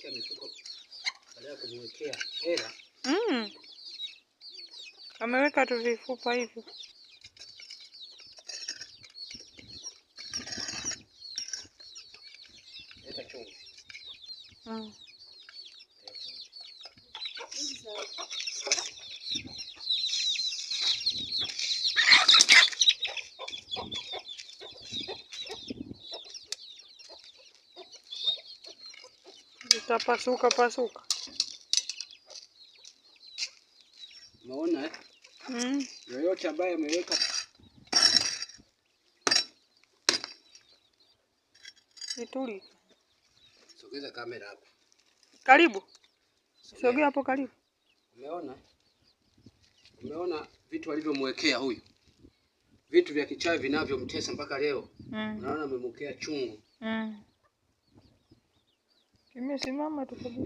kumwekea mifuko baada ya kumwekea hela. Ameweka tu vifupa hivyo. Leta chumvi. Itapasuka pasuka. Unaona eh? Yoyote ambaye ameweka ituli. Sogeza kamera hapo. Karibu. Sogea hapo karibu. Umeona vitu alivyomwekea huyu? Vitu vya kichawi vinavyomtesa mpaka leo. Unaona amemwekea chungu. Kimesimama tu kabisa.